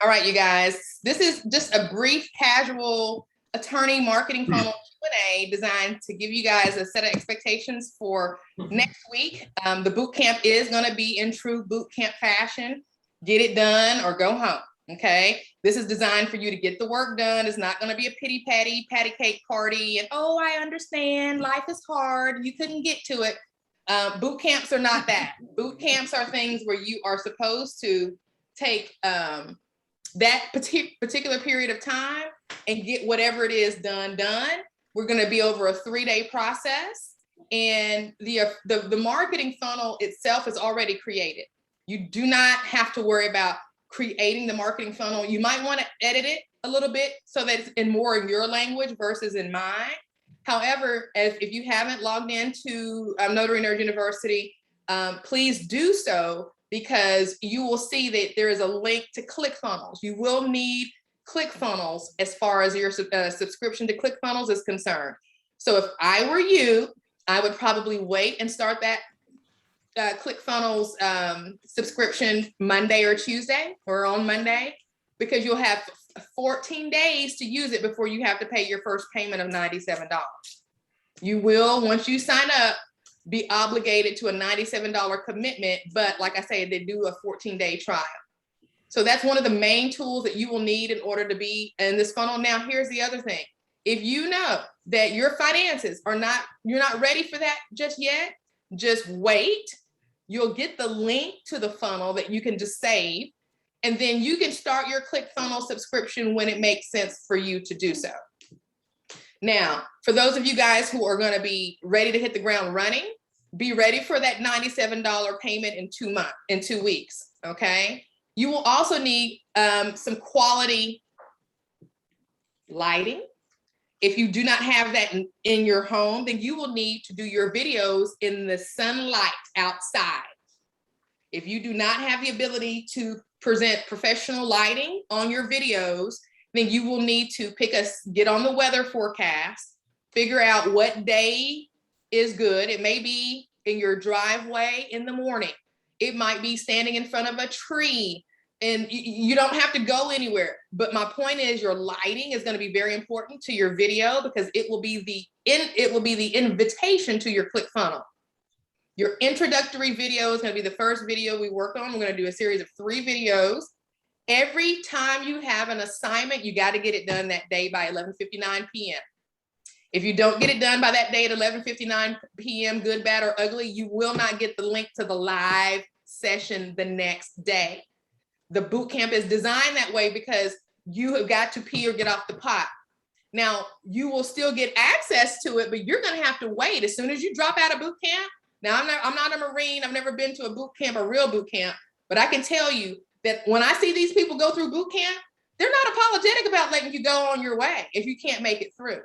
All right, you guys, this is just a brief, casual attorney marketing funnel Q&A designed to give you guys a set of expectations for next week. The boot camp is going to be in true boot camp fashion. Get it done or go home. Okay, this is designed for you to get the work done. It's not going to be a patty cake party. And oh, I understand life is hard. You couldn't get to it. Boot camps are not that. Boot camps are things where you are supposed to take that particular period of time and get whatever it is done. We're going to be over a 3-day process, and the marketing funnel itself is already created. You do not have to worry about creating the marketing funnel. You might want to edit it a little bit so that it's in more in your language versus in mine. However, if you haven't logged into Notary Nerd University, please do so, because you will see that there is a link to ClickFunnels. You will need ClickFunnels as far as your subscription to ClickFunnels is concerned. So if I were you, I would probably wait and start that ClickFunnels subscription Monday or Tuesday or on Monday, because you'll have 14 days to use it before you have to pay your first payment of $97. You will, once you sign up, be obligated to a $97 commitment, but like I say, they do a 14-day trial. So that's one of the main tools that you will need in order to be in this funnel. Now, here's the other thing. If you know that your finances are not, you're not ready for that just yet, just wait. You'll get the link to the funnel that you can just save, and then you can start your ClickFunnels subscription when it makes sense for you to do so. Now, for those of you guys who are going to be ready to hit the ground running, be ready for that $97 payment in 2 weeks. Okay. You will also need some quality lighting. If you do not have that in your home, then you will need to do your videos in the sunlight outside. If you do not have the ability to present professional lighting on your videos, then you will need to get on the weather forecast, figure out what day is good. It may be in your driveway in the morning. It might be standing in front of a tree, and you don't have to go anywhere. But my point is, your lighting is going to be very important to your video, because it will be the invitation to your ClickFunnels. Your introductory video is going to be the first video we work on. We're going to do a series of 3 videos. Every time you have an assignment, you got to get it done that day by 11:59 p.m. If you don't get it done by that day at 11:59 p.m., good, bad, or ugly, you will not get the link to the live session the next day. The boot camp is designed that way because you have got to pee or get off the pot. Now, you will still get access to it, but you're going to have to wait. As soon as you drop out of boot camp, now I'm not a Marine. I've never been to a boot camp, a real boot camp, but I can tell you that when I see these people go through boot camp, they're not apologetic about letting you go on your way if you can't make it through.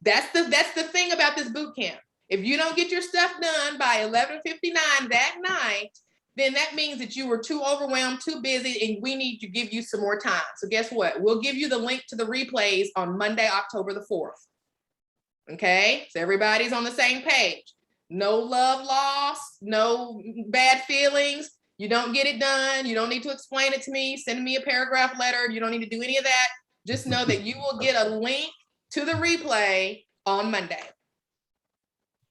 That's the thing about this boot camp. If you don't get your stuff done by 11:59 that night, then that means that you were too overwhelmed, too busy, and we need to give you some more time. So guess what? We'll give you the link to the replays on Monday, October the 4th. Okay, so everybody's on the same page. No love lost, no bad feelings. You don't get it done. You don't need to explain it to me. Send me a paragraph letter. You don't need to do any of that. Just know that you will get a link to the replay on Monday.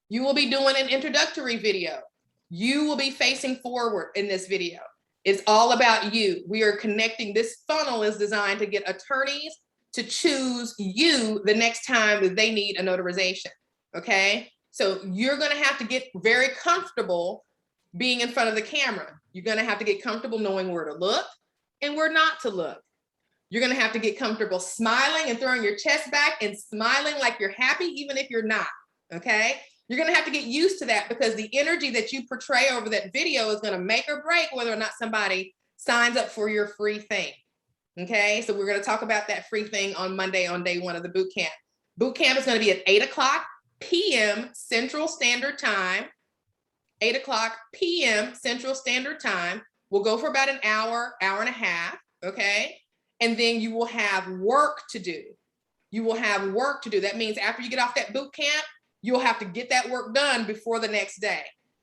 You will be doing an introductory video. You will be facing forward in this video. It's all about you. We are connecting. This funnel is designed to get attorneys to choose you the next time that they need a notarization. Okay. So you're going to have to get very comfortable being in front of the camera. You're going to have to get comfortable knowing where to look and where not to look. You're going to have to get comfortable smiling and throwing your chest back and smiling like you're happy, even if you're not. Okay. You're going to have to get used to that, because the energy that you portray over that video is going to make or break whether or not somebody signs up for your free thing. Okay. So we're going to talk about that free thing on Monday, on day 1 of the boot camp. Boot camp is going to be at 8:00 p.m. Central Standard Time. 8:00 p.m. Central Standard Time. We'll go for about an hour, hour and a half. Okay. And then you will have work to do. You will have work to do. That means after you get off that boot camp, you'll have to get that work done before the next day.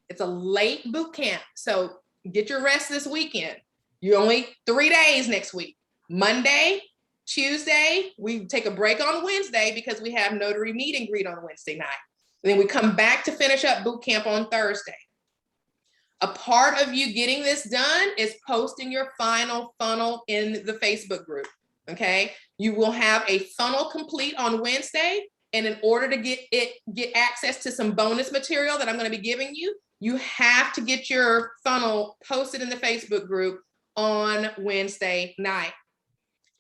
It's a late boot camp. So get your rest this weekend. You're only 3 days next week. Monday, Tuesday, we take a break on Wednesday because we have notary meet and greet on Wednesday night. And then we come back to finish up boot camp on Thursday. A part of you getting this done is posting your final funnel in the Facebook group, okay? You will have a funnel complete on Wednesday, and in order to get access to some bonus material that I'm gonna be giving you, you have to get your funnel posted in the Facebook group on Wednesday night.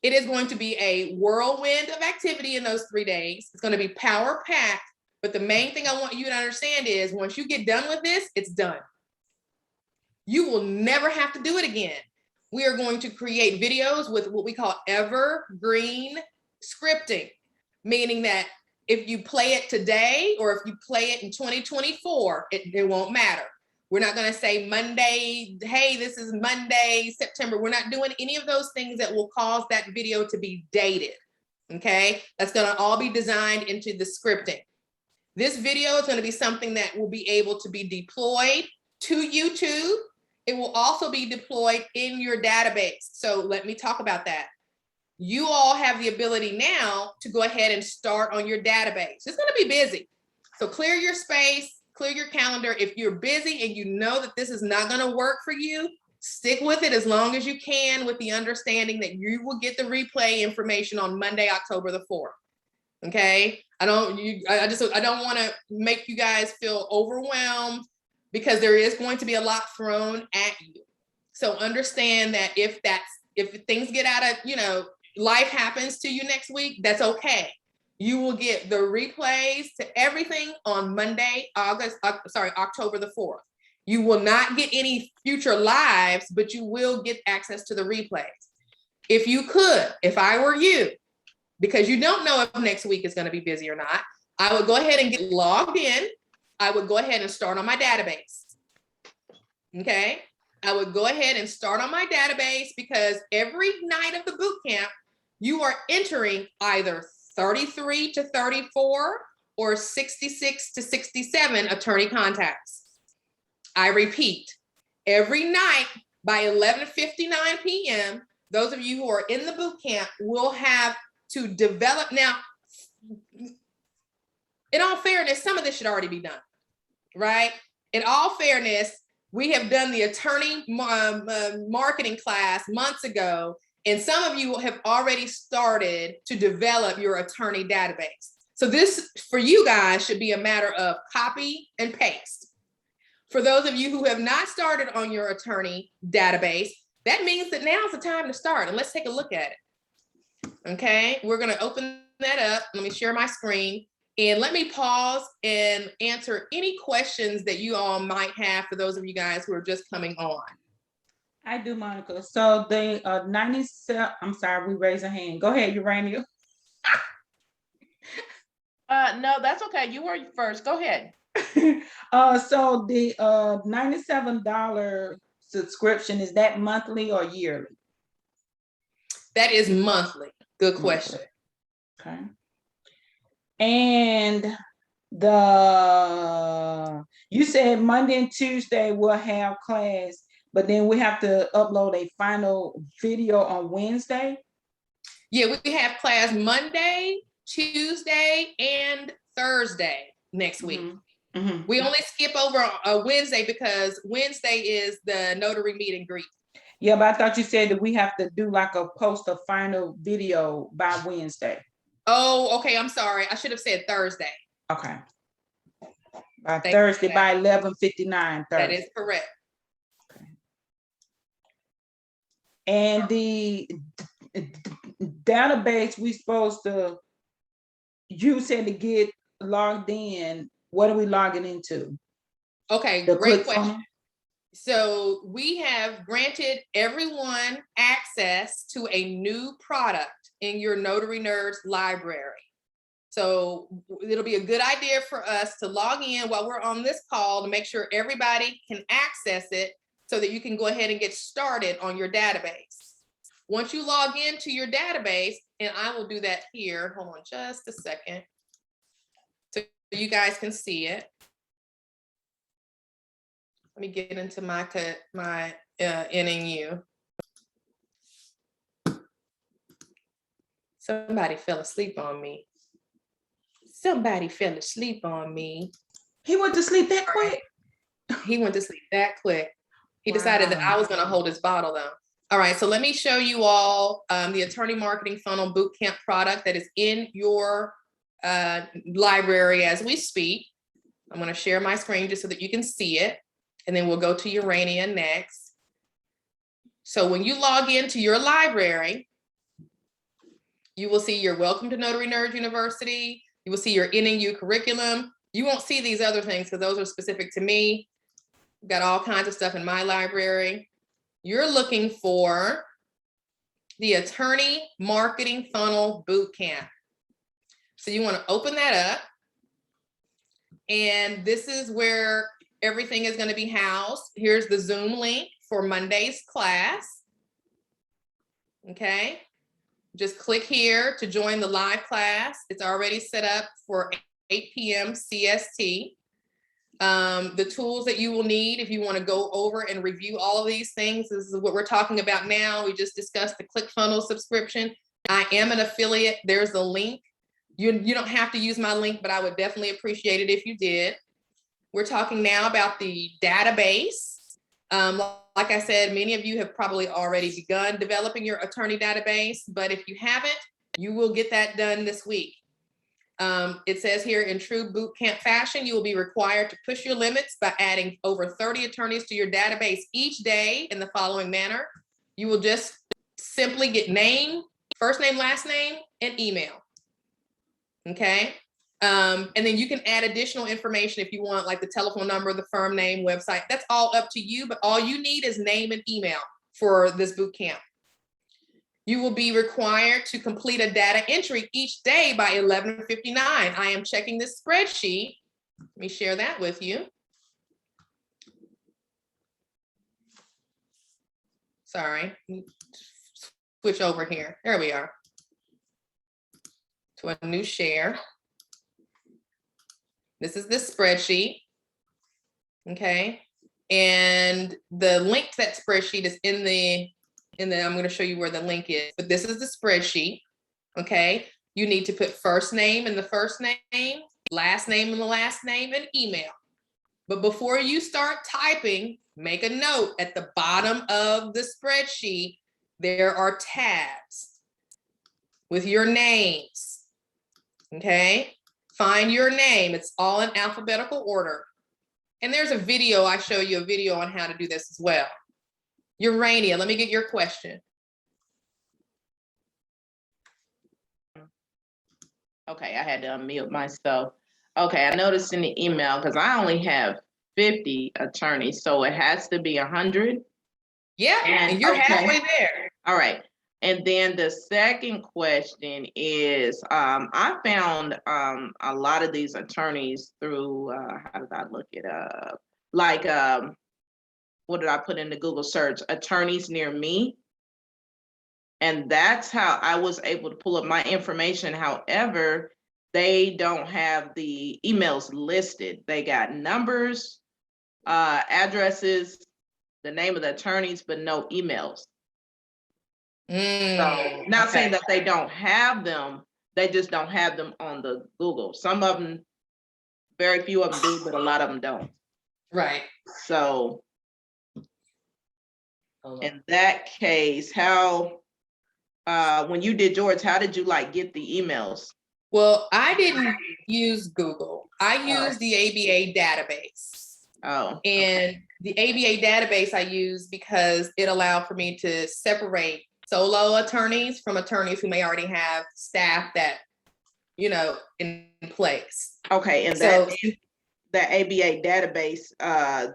It is going to be a whirlwind of activity in those 3 days. It's gonna be power packed, but the main thing I want you to understand is once you get done with this, it's done. You will never have to do it again. We are going to create videos with what we call evergreen scripting, meaning that if you play it today or if you play it in 2024, it won't matter. We're not going to say Monday, hey, this is Monday, September. We're not doing any of those things that will cause that video to be dated, okay? That's going to all be designed into the scripting. This video is going to be something that will be able to be deployed to YouTube. It will also be deployed in your database. So let me talk about that. You all have the ability now to go ahead and start on your database. It's going to be busy. So clear your space, clear your calendar. If you're busy and you know that this is not going to work for you, stick with it as long as you can with the understanding that you will get the replay information on Monday, October the 4th. Okay? I don't want to make you guys feel overwhelmed, because there is going to be a lot thrown at you. So understand that if things get out of, life happens to you next week, that's okay. You will get the replays to everything on Monday, October the 4th. You will not get any future lives, but you will get access to the replays. If I were you, because you don't know if next week is going to be busy or not, I would go ahead and get logged in. I would go ahead and start on my database. Okay, I would go ahead and start on my database because every night of the boot camp, you are entering either 33 to 34 or 66 to 67 attorney contacts. I repeat, every night by 11:59 p.m., those of you who are in the boot camp will have to develop. Now, in all fairness, some of this should already be done, right? In all fairness, we have done the attorney marketing class months ago, and some of you have already started to develop your attorney database. So this, for you guys, should be a matter of copy and paste. For those of you who have not started on your attorney database, that means that now's the time to start, and let's take a look at it. Okay, we're gonna open that up. Let me share my screen. And let me pause and answer any questions that you all might have for those of you guys who are just coming on. I do, Monica. So the 97, I'm sorry, we raised a hand. Go ahead, Urania. No, that's okay. You were first. Go ahead. So the $97 subscription, is that monthly or yearly? That is monthly. Good question. Okay. And you said Monday and Tuesday we'll have class, but then we have to upload a final video on Wednesday? Yeah, we have class Monday, Tuesday, and Thursday next week. Mm-hmm. We only skip over a Wednesday because Wednesday is the notary meet and greet. Yeah, but I thought you said that we have to do like post a final video by Wednesday. Oh, okay. I'm sorry. I should have said Thursday. Okay. By Thursday, by 11:59. That is correct. Okay. And the database we supposed to, you said to get logged in, what are we logging into? Okay, great question. So we have granted everyone access to a new product in your Notary Nerds library. So it'll be a good idea for us to log in while we're on this call to make sure everybody can access it so that you can go ahead and get started on your database. Once you log into your database, and I will do that here, hold on just a second, so you guys can see it. Let me get into my NNU. Somebody fell asleep on me. Somebody fell asleep on me. He went to sleep that quick? He went to sleep that quick. He decided that I Wow. was gonna hold his bottle though. All right, so let me show you all the Attorney Marketing Funnel Bootcamp product that is in your library as we speak. I'm gonna share my screen just so that you can see it. And then we'll go to Urania next. So when you log into your library, you will see your Welcome to Notary Nerd University. You will see your NNU curriculum. You won't see these other things because those are specific to me. I've got all kinds of stuff in my library. You're looking for the Attorney Marketing Funnel Bootcamp. So you want to open that up. And this is where everything is going to be housed. Here's the Zoom link for Monday's class. Okay. Just click here to join the live class. It's already set up for 8 p.m. CST. The tools that you will need if you want to go over and review all of these things, this is what we're talking about now. We just discussed the ClickFunnels subscription. I am an affiliate. There's a link. You don't have to use my link, but I would definitely appreciate it if you did. We're talking now about the database. Like I said, many of you have probably already begun developing your attorney database, but if you haven't, you will get that done this week. It says here, in true bootcamp fashion, you will be required to push your limits by adding over 30 attorneys to your database each day in the following manner. You will just simply get name, first name, last name, and email. Okay. And then you can add additional information if you want, like the telephone number, the firm name, website. That's all up to you, but all you need is name and email for this boot camp. You will be required to complete a data entry each day by 11:59. I am checking this spreadsheet. Let me share that with you. Sorry, switch over here. There we are. To a new share. This is the spreadsheet, okay? And the link to that spreadsheet is in the, I'm gonna show you where the link is, but this is the spreadsheet, okay? You need to put first name in the first name, last name in the last name, and email. But before you start typing, make a note at the bottom of the spreadsheet, there are tabs with your names, okay? Find your name. It's all in alphabetical order. And there's a video, I show you a video on how to do this as well. Urania, let me get your question. Okay, I had to unmute myself. Okay, I noticed in the email, because I only have 50 attorneys, so it has to be 100. Yeah, and you're halfway there. All right. And then the second question is, I found a lot of these attorneys through, how did I look it up? Like, what did I put in the Google search? Attorneys near me. And that's how I was able to pull up my information. However, they don't have the emails listed. They got numbers, addresses, the name of the attorneys, but no emails. So not saying that they don't have them, they just don't have them on the Google. Some of them, very few of them do, but a lot of them don't. Right. So in that case, how, when you did yours, how did you like get the emails? Well, I didn't use Google. I used the ABA database. Oh. And the ABA database I used because it allowed for me to separate solo attorneys from attorneys who may already have staff that, you know, in place. Okay, and So the ABA database,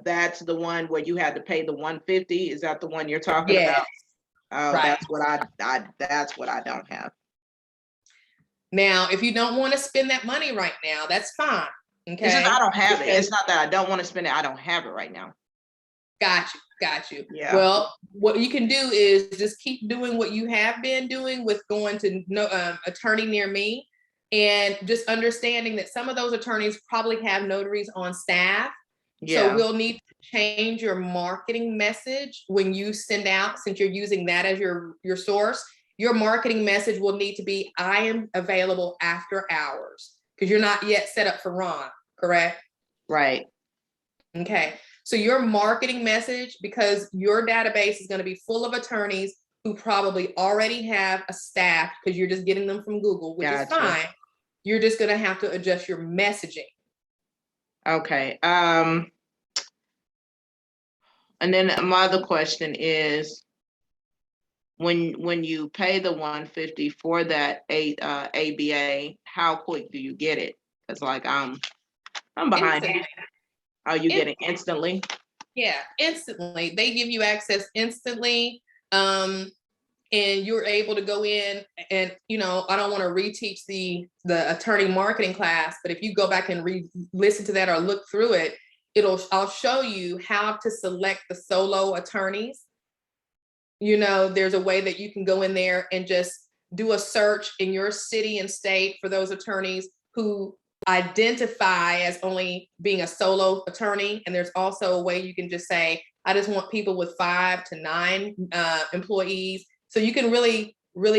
that's the one where you had to pay the $150. Is that the one you're talking about? Oh, right. That's what I don't have. Now, if you don't want to spend that money right now, that's fine. Okay. It's just, I don't have it. It's not that I don't want to spend it. I don't have it right now. Got you. Yeah. Well, what you can do is just keep doing what you have been doing with going to attorney near me, and just understanding that some of those attorneys probably have notaries on staff. Yeah. So we'll need to change your marketing message when you send out, since you're using that as your source. your marketing message will need to be, I am available after hours, because you're not yet set up for Ron, correct? Right. Okay, so your marketing message, because your database is going to be full of attorneys who probably already have a staff, because you're just getting them from Google, which is Gotcha. fine. You're just going to have to adjust your messaging. Okay. And then my other question is, when you pay the 150 for that ABA, how quick do you get it? Because like I'm behind. Instantly. Are you getting instantly? Yeah, instantly. They give you access instantly. And you're able to go in and, you know, I don't want to reteach the attorney marketing class, but if you go back and listen to that or look through it, I'll show you how to select the solo attorneys. You know, there's a way that you can go in there and just do a search in your city and state for those attorneys who identify as only being a solo attorney. And there's also a way you can just say, I just want people with 5 to 9 employees. So you can really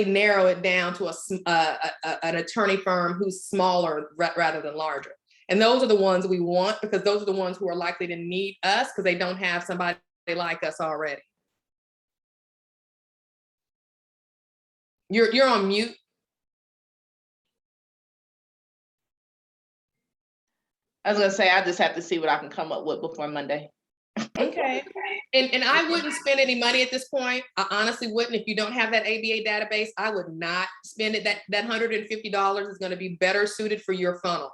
narrow it down to an attorney firm who's smaller rather than larger. And those are the ones we want, because those are the ones who are likely to need us because they don't have somebody like us already. You're on mute. I was gonna say, I just have to see what I can come up with before Monday. Okay. And I wouldn't spend any money at this point. I honestly wouldn't. If you don't have that ABA database, I would not spend it. That $150 is going to be better suited for your funnel.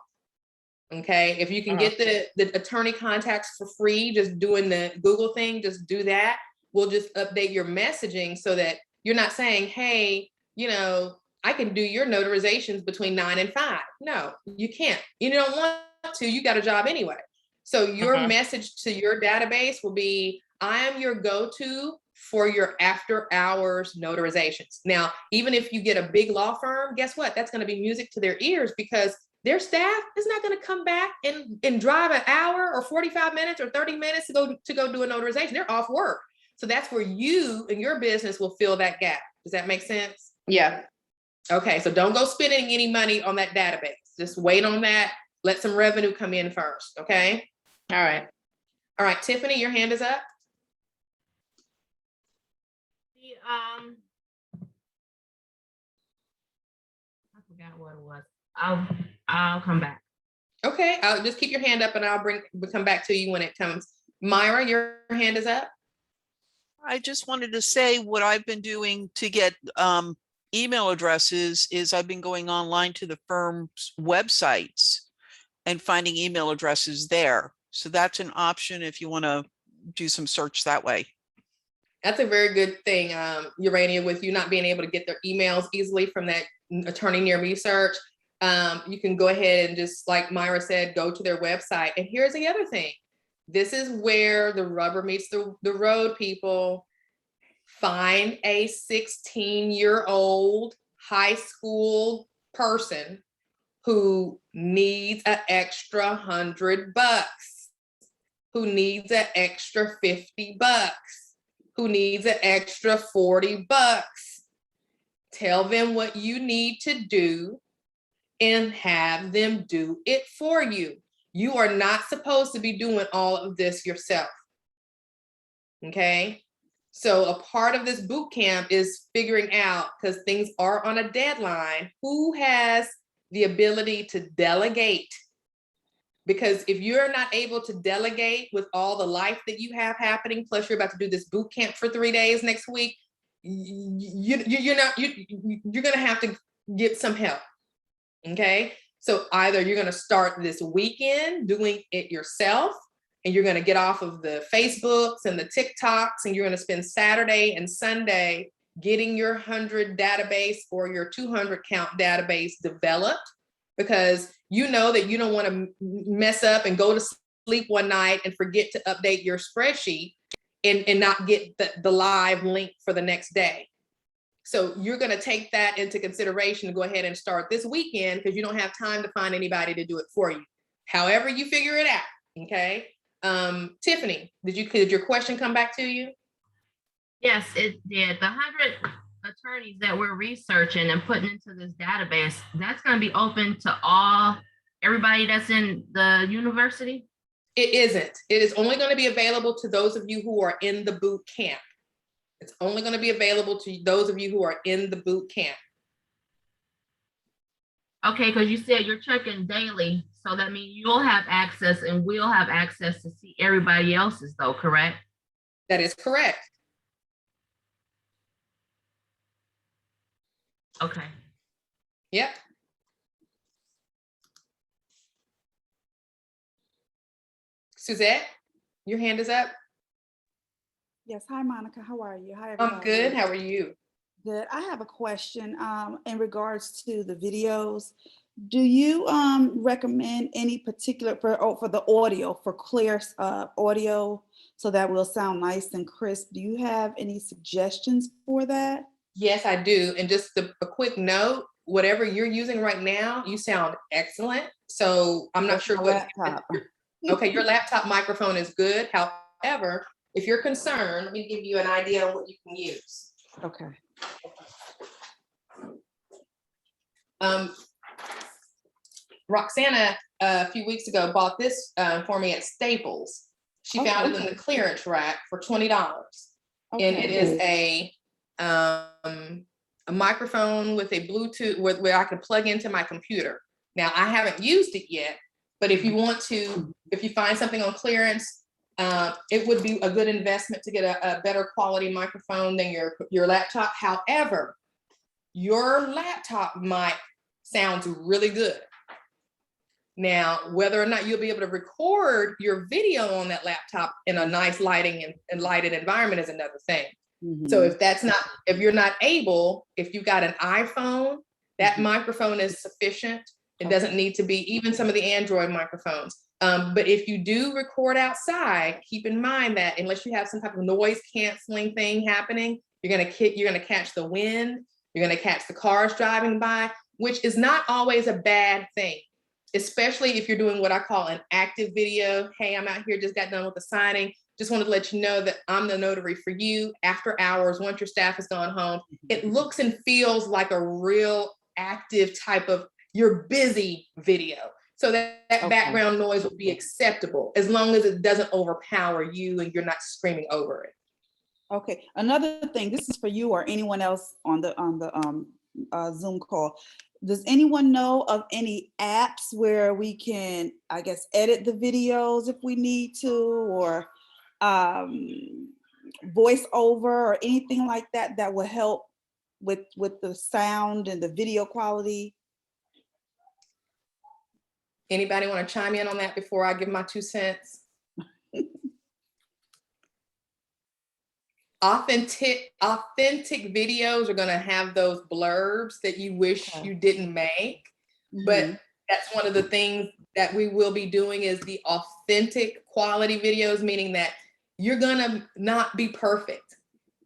Okay. If you can get the attorney contacts for free, just doing the Google thing, just do that. We'll just update your messaging so that you're not saying, hey, you know, I can do your notarizations between 9 and 5. No, you can't. You don't want to. You got a job anyway. So your message to your database will be, I am your go-to for your after hours notarizations. Now, even if you get a big law firm, guess what? That's going to be music to their ears, because their staff is not going to come back and drive an hour or 45 minutes or 30 minutes to go do a notarization. They're off work. So that's where you and your business will fill that gap. Does that make sense? Yeah. Okay, so don't go spending any money on that database. Just wait on that. Let some revenue come in first, okay? All right. All right, Tiffany, your hand is up. I forgot what it was. I'll come back. Okay, I'll just keep your hand up and we'll come back to you when it comes. Myra, your hand is up. I just wanted to say what I've been doing to get email addresses is I've been going online to the firm's websites and finding email addresses there. So that's an option if you want to do some search that way. That's a very good thing, Urania, with you not being able to get their emails easily from that attorney near me search. You can go ahead and just, like Myra said, go to their website. And here's the other thing. This is where the rubber meets the road, people. Find a 16-year-old high school person who needs an extra $100, who needs an extra $50, who needs an extra $40. Tell them what you need to do and have them do it for you. You are not supposed to be doing all of this yourself. Okay? So a part of this boot camp is figuring out, because things are on a deadline, who has the ability to delegate. Because if you're not able to delegate with all the life that you have happening, plus you're about to do this boot camp for 3 days next week, you're gonna have to get some help. Okay, so either you're gonna start this weekend doing it yourself, and you're gonna get off of the Facebooks and the TikToks, and you're gonna spend Saturday and Sunday getting your 100 database or your 200 count database developed, because you know that you don't want to mess up and go to sleep one night and forget to update your spreadsheet and not get the live link for the next day. So you're going to take that into consideration to go ahead and start this weekend, because you don't have time to find anybody to do it for you. However you figure it out, okay? Tiffany, did your question come back to you? Yes, it did. The 100 attorneys that we're researching and putting into this database, that's going to be open to everybody that's in the university? It isn't. It is only going to be available to those of you who are in the boot camp. It's only going to be available to those of you who are in the boot camp. Okay, because you said you're checking daily, so that means you'll have access and we'll have access to see everybody else's though, correct? That is correct. Okay. Yep. Suzette, your hand is up. Yes, hi Monica, how are you? Hi I'm everybody. good. How are you? Good. I have a question in regards to the videos. Do you recommend any particular for the audio, for clear audio so that will sound nice and crisp? Do you have any suggestions for that? Yes, I do. And just a quick note, whatever you're using right now, you sound excellent. So I'm not That's sure my what. laptop. Okay, your laptop microphone is good. However, if you're concerned, let me give you an idea on what you can use. Okay. Roxana, a few weeks ago, bought this for me at Staples. She found it in the clearance rack for $20. And it is a microphone with a Bluetooth where I can plug into my computer. Now, I haven't used it yet, but if you want to, if you find something on clearance, it would be a good investment to get a better quality microphone than your laptop. However, your laptop mic sounds really good. Now, whether or not you'll be able to record your video on that laptop in a nice lighting and lighted environment is another thing. So if you're not able, if you've got an iPhone, that microphone is sufficient. It doesn't need to be even some of the Android microphones. But if you do record outside, keep in mind that unless you have some type of noise canceling thing happening, you're gonna catch the wind, you're gonna catch the cars driving by, which is not always a bad thing, especially if you're doing what I call an active video. Hey, I'm out here, just got done with the signing. Just wanted to let you know that I'm the notary for you after hours, once your staff has gone home. It looks and feels like a real active type of, you're busy video. So that background noise will be acceptable as long as it doesn't overpower you and you're not screaming over it. Okay, another thing, this is for you or anyone else on the Zoom call. Does anyone know of any apps where we can, I guess, edit the videos if we need to, or voice over or anything like that that will help with the sound and the video quality? Anybody want to chime in on that before I give my 2 cents? Authentic videos are going to have those blurbs that you wish you didn't make. But that's one of the things that we will be doing is the authentic quality videos, meaning that you're going to not be perfect.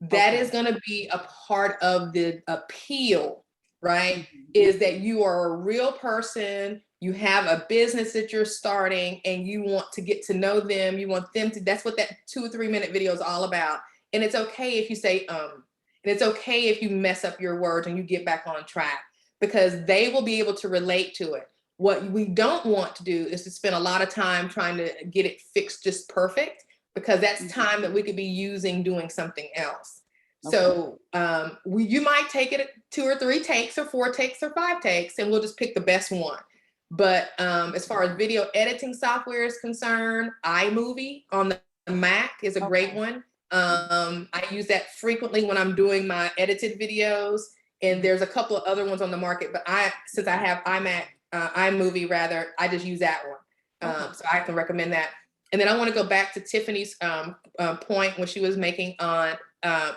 That is going to be a part of the appeal, right? Is that you are a real person. You have a business that you're starting and you want to get to know them. You want them to, that's what that 2 or 3 minute video is all about. And it's okay if you say, and it's okay if you mess up your words and you get back on track, because they will be able to relate to it. What we don't want to do is to spend a lot of time trying to get it fixed just perfect, because that's time that we could be using doing something else. So you might take it 2 or 3 takes or 4 takes or 5 takes, and we'll just pick the best one. But as far as video editing software is concerned, iMovie on the Mac is a great one. I use that frequently when I'm doing my edited videos, and there's a couple of other ones on the market, but since I have iMovie rather, I just use that one. So I can recommend that. And then I want to go back to Tiffany's point when she was making on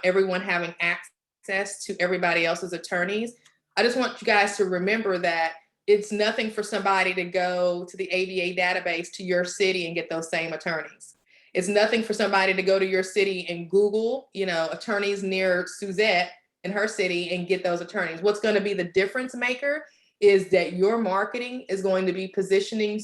everyone having access to everybody else's attorneys. I just want you guys to remember that it's nothing for somebody to go to the ABA database to your city and get those same attorneys. It's nothing for somebody to go to your city and Google, attorneys near Suzette in her city and get those attorneys. What's going to be the difference maker is that your marketing is going to be positioning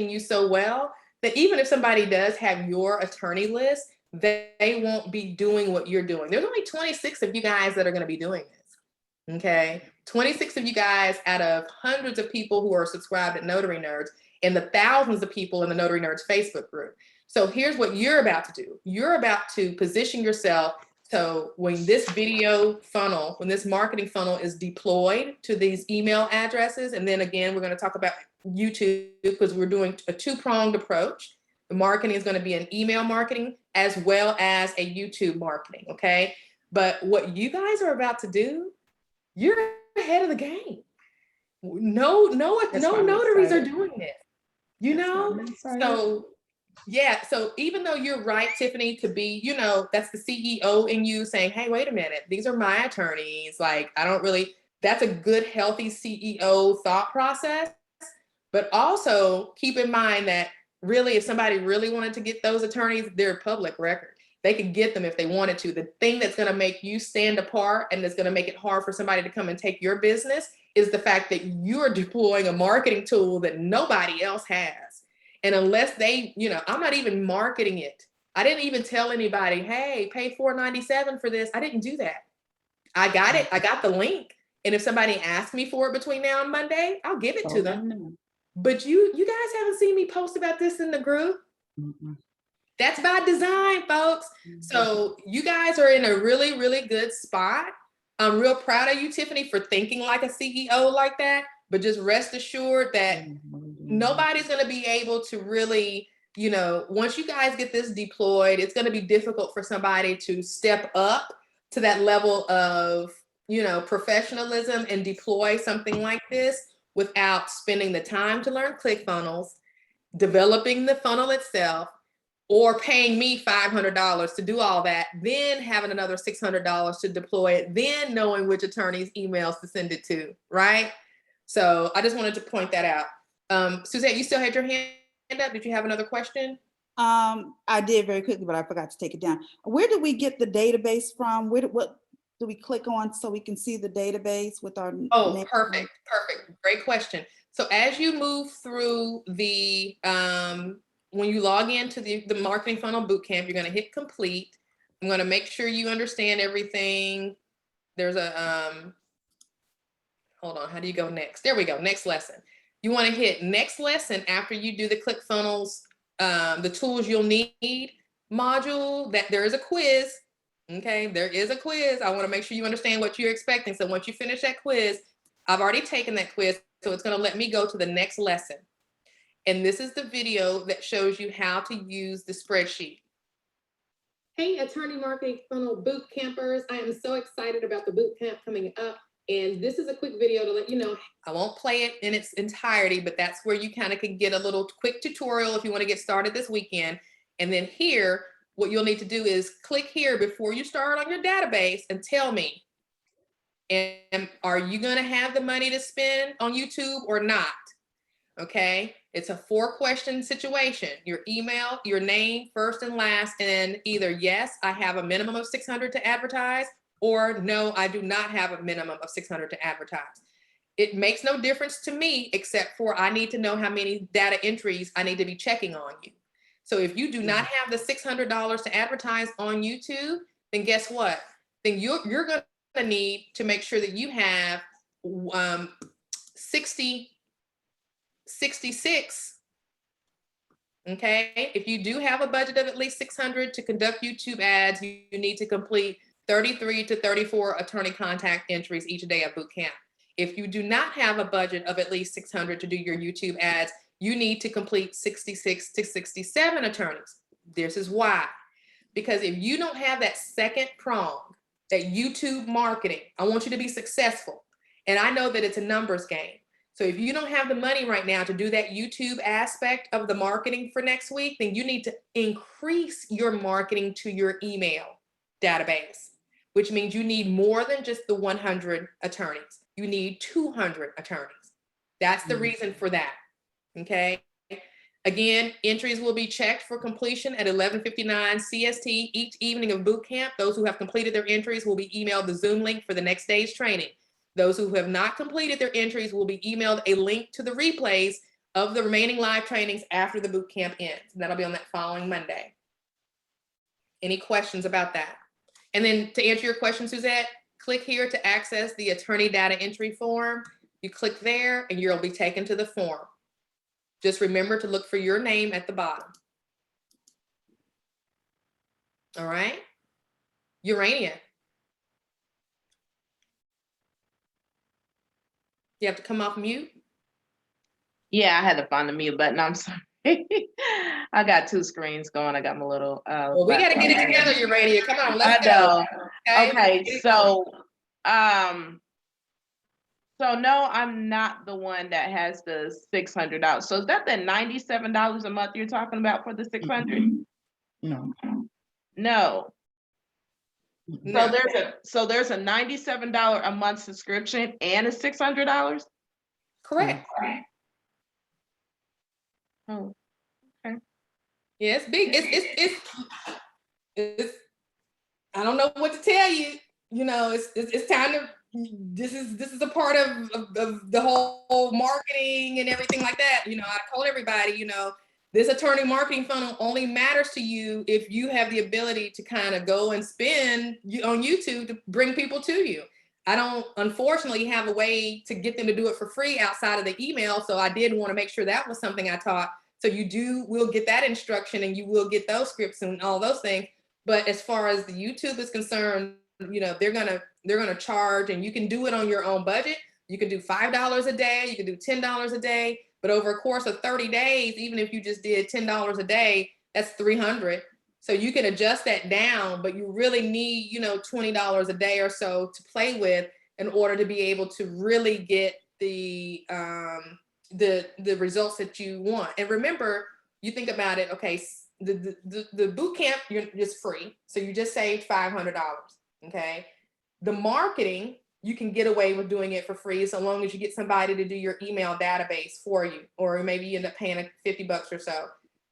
you so well that even if somebody does have your attorney list, they won't be doing what you're doing. There's only 26 of you guys that are going to be doing this. Okay. 26 of you guys out of hundreds of people who are subscribed at Notary Nerds and the thousands of people in the Notary Nerds Facebook group. So here's what you're about to do. You're about to position yourself. So when this video funnel, when this marketing funnel is deployed to these email addresses, and then again, we're going to talk about YouTube because we're doing a two-pronged approach. The marketing is going to be an email marketing as well as a YouTube marketing, okay? But what you guys are about to do, you're ahead of the game. No notaries are doing this, you know? So yeah, so even though you're right, Tiffany, to be, you know, that's the CEO in you saying, hey, wait a minute, these are my attorneys. Like, I don't really, that's a good, healthy CEO thought process. But also keep in mind that really, if somebody really wanted to get those attorneys, they're public record. They could get them if they wanted to. The thing that's going to make you stand apart and that's going to make it hard for somebody to come and take your business is the fact that you're deploying a marketing tool that nobody else has. And unless they, you know, I'm not even marketing it. I didn't even tell anybody, hey, pay $4.97 for this. I didn't do that. I got it. I got the link. And if somebody asks me for it between now and Monday, I'll give it to them. But you guys haven't seen me post about this in the group. That's by design, folks. So you guys are in a really, really good spot. I'm real proud of you, Tiffany, for thinking like a CEO like that. But just rest assured that nobody's going to be able to really, you know, once you guys get this deployed, it's going to be difficult for somebody to step up to that level of, you know, professionalism and deploy something like this without spending the time to learn ClickFunnels, developing the funnel itself, or paying me $500 to do all that, then having another $600 to deploy it, then knowing which attorney's emails to send it to, right? So I just wanted to point that out. Suzette, you still had your hand up. Did you have another question? I did very quickly, but I forgot to take it down. Where do we get the database from? What do we click on so we can see the database with our Oh, perfect. Great question. So as you move through the, when you log into the Marketing Funnel Bootcamp, you're going to hit complete. I'm going to make sure you understand everything. There's a, hold on, how do you go next? There we go, next lesson. You want to hit next lesson after you do the ClickFunnels, the tools you'll need module, that there is a quiz. Okay, there is a quiz. I want to make sure you understand what you're expecting. So once you finish that quiz, I've already taken that quiz, so it's going to let me go to the next lesson. And this is the video that shows you how to use the spreadsheet. Hey, Attorney Marketing Funnel Boot Campers. I am so excited about the boot camp coming up. And this is a quick video to let you know. I won't play it in its entirety, but that's where you kind of can get a little quick tutorial if you want to get started this weekend. And then here, what you'll need to do is click here before you start on your database and tell me, and are you going to have the money to spend on YouTube or not? Okay, it's a 4-question situation. Your email, your name, first and last, and either yes, I have a minimum of 600 to advertise, or no, I do not have a minimum of 600 to advertise. It makes no difference to me, except for I need to know how many data entries I need to be checking on you. So if you do not have the $600 to advertise on YouTube, then guess what? Then you're going to need to make sure that you have 66. Okay, if you do have a budget of at least 600 to conduct YouTube ads, you need to complete 33 to 34 attorney contact entries each day at boot camp. If you do not have a budget of at least 600 to do your YouTube ads, you need to complete 66 to 67 attorneys. This is why. Because if you don't have that second prong, that YouTube marketing, I want you to be successful. And I know that it's a numbers game. So if you don't have the money right now to do that YouTube aspect of the marketing for next week, then you need to increase your marketing to your email database, which means you need more than just the 100 attorneys. You need 200 attorneys. That's the reason for that. Okay. Again, entries will be checked for completion at 11:59 CST each evening of boot camp. Those who have completed their entries will be emailed the Zoom link for the next day's training. Those who have not completed their entries will be emailed a link to the replays of the remaining live trainings after the boot camp ends. And that'll be on that following Monday. Any questions about that? And then to answer your question, Suzette, click here to access the attorney data entry form. You click there and you'll be taken to the form. Just remember to look for your name at the bottom. All right. Urania. You have to come off mute. Yeah, I had to find the mute button. I'm sorry. I got two screens going. I got my little. Well, we got to get it together, Urania. Come on, I let's know. go. Okay, so no, I'm not the one that has the $600. So is that the $97 a month you're talking about for the 600? No. No. No. So there's a $97 a month subscription and a $600? Correct. Oh, Yeah, it's big. It's I don't know what to tell you. You know, it's time to. This is a part of the whole marketing and everything like that. You know, I told everybody, you know, this attorney marketing funnel only matters to you if you have the ability to kind of go and spend on YouTube to bring people to you. I don't, unfortunately, have a way to get them to do it for free outside of the email. So I did want to make sure that was something I taught. So you will get that instruction and you will get those scripts and all those things. But as far as the YouTube is concerned, you know, they're gonna charge, and you can do it on your own budget. You can do $5 a day, you can do $10 a day, but over a course of 30 days, even if you just did $10 a day, that's $300. So you can adjust that down, but you really need, you know, $20 a day or so to play with in order to be able to really get the results that you want. And remember, you think about it, okay, the boot camp, you're just free. So you just saved $500, okay? The marketing, you can get away with doing it for free so long as you get somebody to do your email database for you, or maybe you end up paying $50 or so.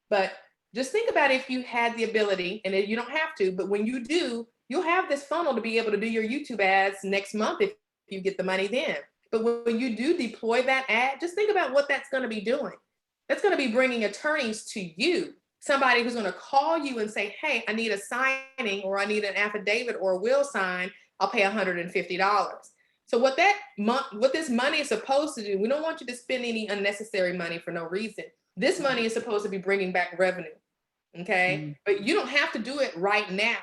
But just think about if you had the ability, and you don't have to, but when you do, you'll have this funnel to be able to do your YouTube ads next month if you get the money then. But when you do deploy that ad, just think about what that's going to be doing. That's going to be bringing attorneys to you. Somebody who's going to call you and say, hey, I need a signing, or I need an affidavit or a will sign. I'll pay $150. So what this money is supposed to do, we don't want you to spend any unnecessary money for no reason. This money is supposed to be bringing back revenue, okay? But you don't have to do it right now.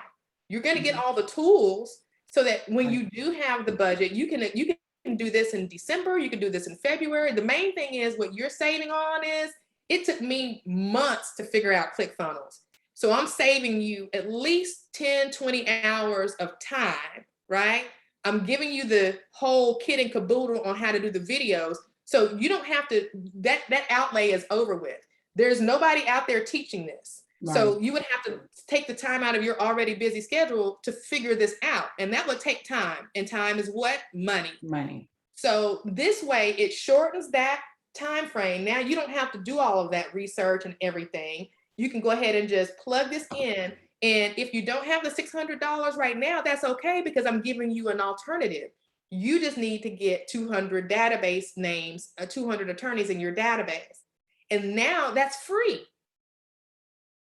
You're going to get all the tools so that when you do have the budget, you can do this in December, you can do this in February. The main thing is what you're saving on is, it took me months to figure out ClickFunnels. So I'm saving you at least 10, 20 hours of time, right? I'm giving you the whole kit and caboodle on how to do the videos. So you don't have to, that outlay is over with. There's nobody out there teaching this. Right. So you would have to take the time out of your already busy schedule to figure this out. And that would take time. And time is what? Money. So this way it shortens that time frame. Now you don't have to do all of that research and everything. You can go ahead and just plug this in. And if you don't have the $600 right now, that's okay, because I'm giving you an alternative. You just need to get 200 database names, 200 attorneys in your database. And now that's free,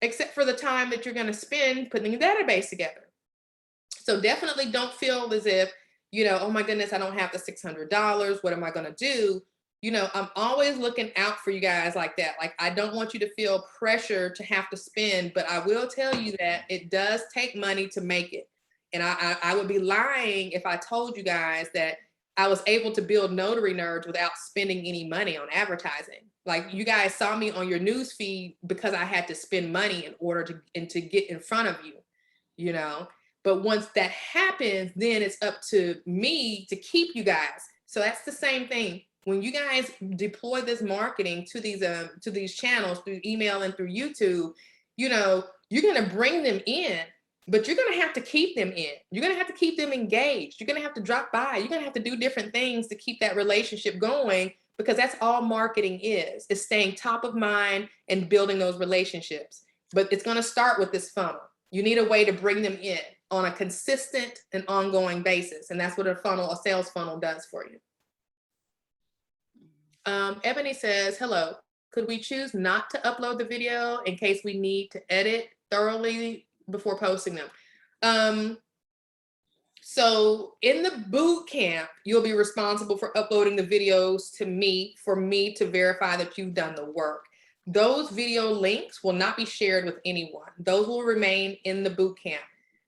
except for the time that you're going to spend putting the database together. So definitely don't feel as if, you know, oh my goodness, I don't have the $600. What am I going to do? You know, I'm always looking out for you guys like that. Like, I don't want you to feel pressure to have to spend, but I will tell you that it does take money to make it. And I would be lying if I told you guys that I was able to build Notary Nerds without spending any money on advertising. Like, you guys saw me on your news feed because I had to spend money in order to get in front of you, you know. But once that happens, then it's up to me to keep you guys. So that's the same thing. When you guys deploy this marketing to these channels through email and through YouTube, you know, you're going to bring them in, but you're going to have to keep them in. You're going to have to keep them engaged. You're going to have to drop by. You're going to have to do different things to keep that relationship going, because that's all marketing is staying top of mind and building those relationships. But it's going to start with this funnel. You need a way to bring them in on a consistent and ongoing basis. And that's what a sales funnel does for you. Ebony says, hello, could we choose not to upload the video in case we need to edit thoroughly before posting them. So in the boot camp, you'll be responsible for uploading the videos to me for me to verify that you've done the work. Those video links will not be shared with anyone. Those will remain in the boot camp.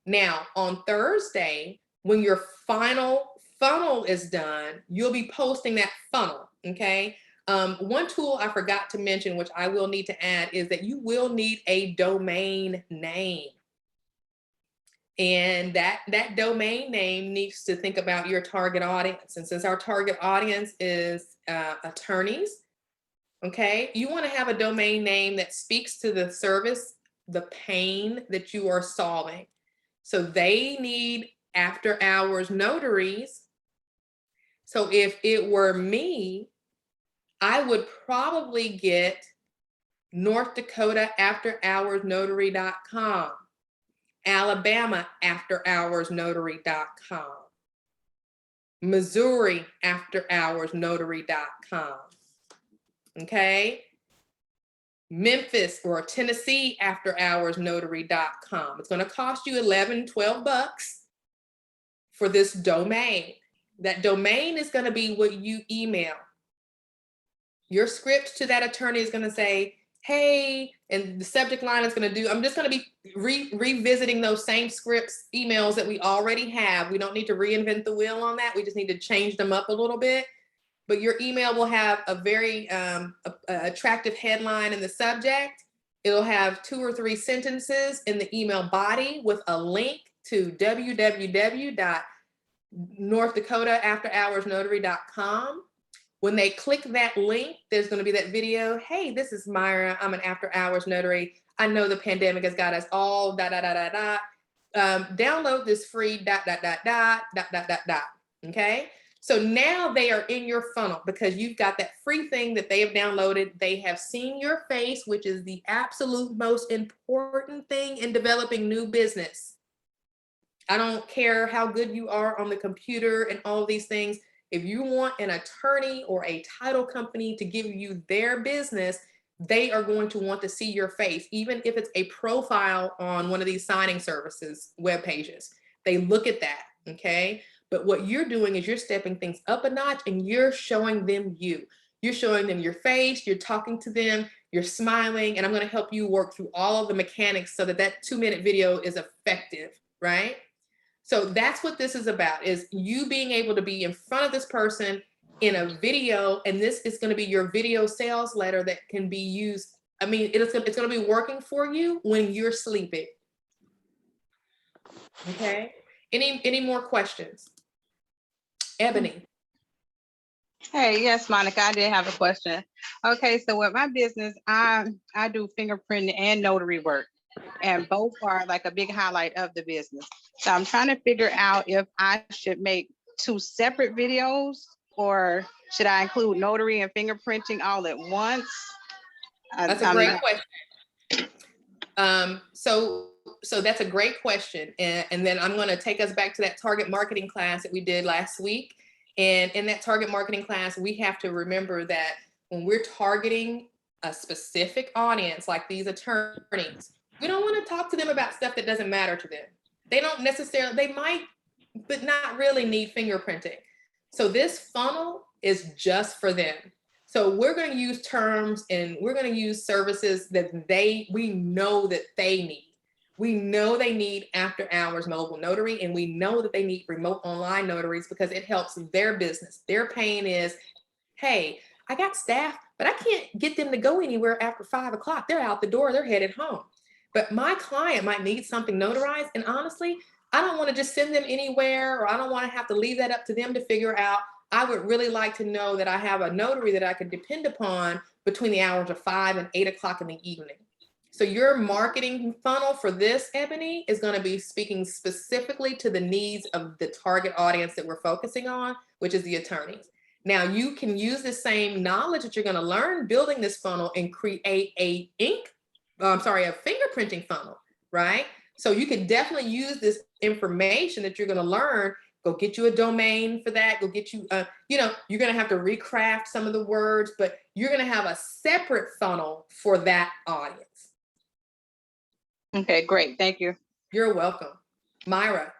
Now, on Thursday, when your final funnel is done, you'll be posting that funnel, okay? One tool I forgot to mention, which I will need to add, is that you will need a domain name. And that domain name needs to think about your target audience. And since our target audience is attorneys, okay, you want to have a domain name that speaks to the service, the pain that you are solving. So they need after hours notaries. So if it were me, I would probably get North Dakota After Hours Notary.com, Alabama After Hours Notary.com, Missouri After Hours Notary.com. Okay. Memphis or Tennessee After Hours Notary.com. It's going to cost you $11, $12 for this domain. That domain is going to be what you email. Your script to that attorney is going to say, hey, and the subject line is going to do, I'm just going to be revisiting those same scripts, emails that we already have. We don't need to reinvent the wheel on that. We just need to change them up a little bit. But your email will have a very attractive headline in the subject. It'll have 2 or 3 sentences in the email body with a link to www.NorthDakotaAfterHoursNotary.com. When they click that link, there's going to be that video. Hey, this is Myra. I'm an after hours notary. I know the pandemic has got us all download this free ... Okay. So now they are in your funnel because you've got that free thing that they have downloaded. They have seen your face, which is the absolute most important thing in developing new business. I don't care how good you are on the computer and all of these things. If you want an attorney or a title company to give you their business, they are going to want to see your face, even if it's a profile on one of these signing services web pages. They look at that, okay? But what you're doing is you're stepping things up a notch and you're showing them you. You're showing them your face, you're talking to them, you're smiling, and I'm going to help you work through all of the mechanics so that that 2-minute video is effective, right? So that's what this is about, is you being able to be in front of this person in a video, and this is going to be your video sales letter that can be used. I mean, it's going to be working for you when you're sleeping. Okay. Any more questions? Ebony. Hey, yes, Monica, I did have a question. Okay, so with my business, I do fingerprinting and notary work, and both are like a big highlight of the business. So I'm trying to figure out if I should make 2 separate videos, or should I include notary and fingerprinting all at once? That's a great question. So that's a great question. And then I'm going to take us back to that target marketing class that we did last week. And in that target marketing class, we have to remember that when we're targeting a specific audience, like these attorneys, we don't want to talk to them about stuff that doesn't matter to them. They don't necessarily, they might, but not really need fingerprinting. So this funnel is just for them. So we're going to use terms and we're going to use services that we know that they need. We know they need after hours mobile notary, and we know that they need remote online notaries because it helps their business. Their pain is, hey, I got staff, but I can't get them to go anywhere after 5 o'clock. They're out the door, they're headed home. But my client might need something notarized. And honestly, I don't want to just send them anywhere, or I don't want to have to leave that up to them to figure out. I would really like to know that I have a notary that I can depend upon between the hours of 5 and 8 o'clock in the evening. So your marketing funnel for this, Ebony, is going to be speaking specifically to the needs of the target audience that we're focusing on, which is the attorneys. Now you can use the same knowledge that you're going to learn building this funnel and create a fingerprinting funnel, right? So you can definitely use this information that you're going to learn. Go get you a domain for that. Go get you, you're going to have to recraft some of the words, but you're going to have a separate funnel for that audience. Okay, great. Thank you. You're welcome. Myra.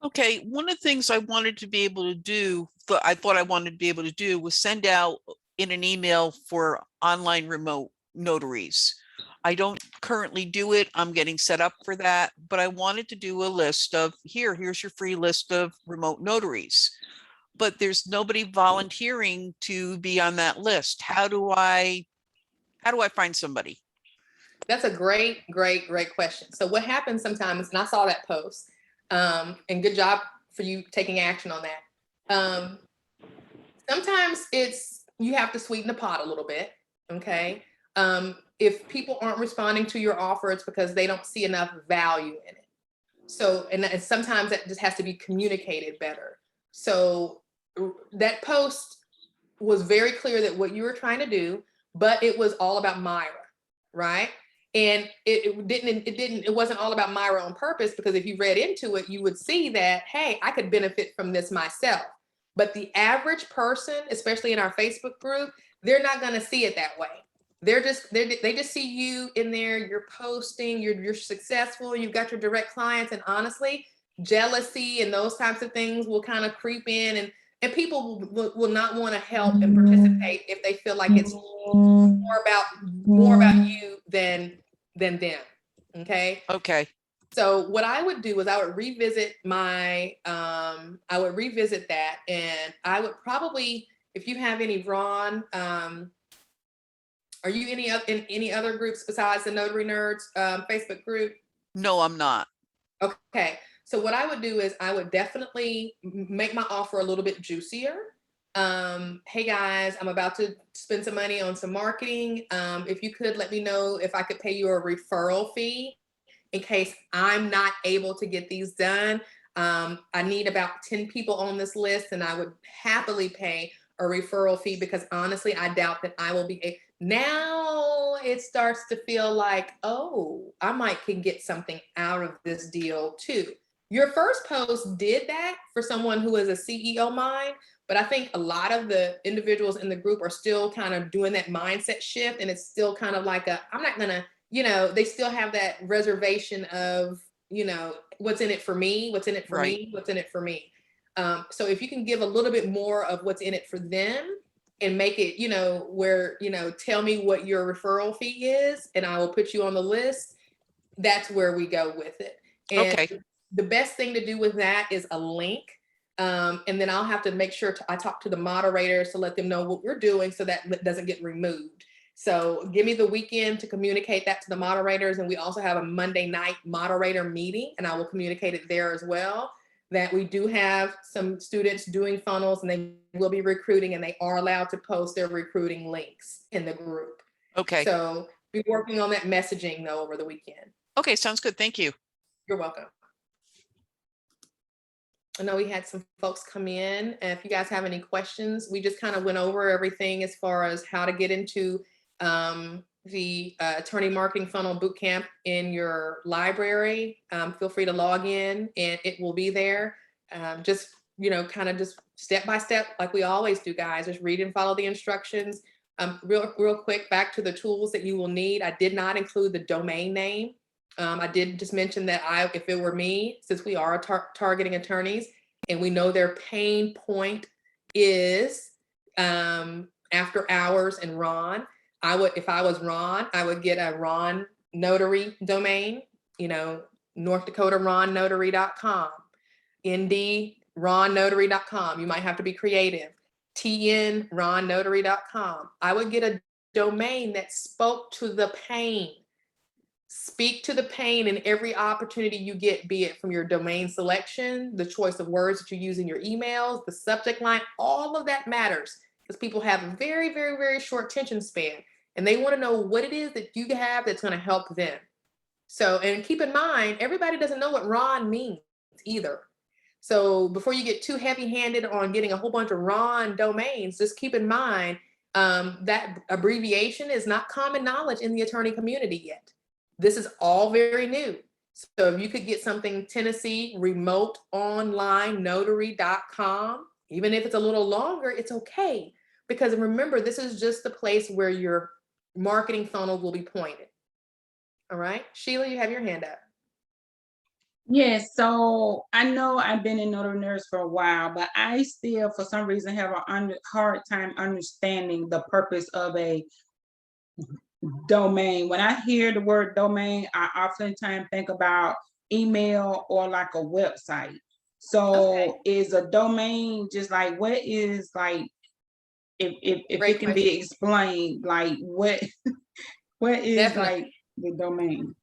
Okay, one of the things I wanted to be able to do, I thought I wanted to be able to do was send out in an email for online remote notaries. I don't currently do it. I'm getting set up for that, but I wanted to do a list of here's your free list of remote notaries. But there's nobody volunteering to be on that list. How do I find somebody? That's a great question. So what happens sometimes, and I saw that post, and good job for you taking action on that. Sometimes you have to sweeten the pot a little bit, okay? If people aren't responding to your offer, it's because they don't see enough value in it. So, and sometimes that just has to be communicated better. So that post was very clear that what you were trying to do, but it was all about Myra, right? And it wasn't all about Myra on purpose, because if you read into it, you would see that, hey, I could benefit from this myself. But the average person, especially in our Facebook group, they're not going to see it that way. They just see you in there, you're posting, you're successful, you've got your direct clients, and honestly, jealousy and those types of things will kind of creep in, and people will not want to help and participate if they feel like it's more about you than them. Okay. Okay. So what I would do is I would revisit that, and I would probably, if you have any, Ron, are you in any other groups besides the Notary Nerds Facebook group? No, I'm not. Okay. So what I would do is I would definitely make my offer a little bit juicier. Hey guys, I'm about to spend some money on some marketing. If you could let me know if I could pay you a referral fee in case I'm not able to get these done. I need about 10 people on this list, and I would happily pay a referral fee, because honestly, I doubt that I will be. Now it starts to feel like, oh, I might can get something out of this deal too. Your first post did that for someone who is a CEO mind, but I think a lot of the individuals in the group are still kind of doing that mindset shift, and it's still kind of like I'm not gonna, they still have that reservation of, what's in it for me, what's in it for Right. me, what's in it for me. So if you can give a little bit more of what's in it for them and make it, where, tell me what your referral fee is and I will put you on the list, that's where we go with it. And Okay. the best thing to do with that is a link. And then I'll have to make sure I talk to the moderators to let them know what we're doing so that it doesn't get removed. So give me the weekend to communicate that to the moderators. And we also have a Monday night moderator meeting, and I will communicate it there as well, that we do have some students doing funnels, and they will be recruiting, and they are allowed to post their recruiting links in the group. Okay. So be working on that messaging though over the weekend. Okay, sounds good. Thank you. You're welcome. I know we had some folks come in, and if you guys have any questions, we just kind of went over everything as far as how to get into the Attorney Marketing Funnel Bootcamp in your library. Feel free to log in and it will be there. Just, kind of just step by step, like we always do, guys. Just read and follow the instructions. Real quick, back to the tools that you will need. I did not include the domain name. I did just mention that if it were me, since we are targeting attorneys and we know their pain point is after hours and Ron, if I was Ron, I would get a Ron Notary domain, North Dakota RonNotary.com, ND RonNotary.com. You might have to be creative. TN RonNotary.com. I would get a domain that spoke to the pain. Speak to the pain in every opportunity you get, be it from your domain selection, the choice of words that you use in your emails, the subject line, all of that matters, because people have a very, very, very short attention span, and they want to know what it is that you have that's going to help them. So, and keep in mind, everybody doesn't know what Ron means either. So before you get too heavy-handed on getting a whole bunch of Ron domains, just keep in mind that abbreviation is not common knowledge in the attorney community yet. This is all very new. So if you could get something Tennessee Remote Online Notary.com, even if it's a little longer, it's okay. Because remember, this is just the place where your marketing funnel will be pointed. All right, Sheila, you have your hand up. Yes, so I know I've been in notary nurse for a while, but I still, for some reason, have a hard time understanding the purpose of a domain. When I hear the word domain, I oftentimes think about email or like a website. So is a domain just like, what is like, if Great it can be explained, like what what is Definitely. like the domain?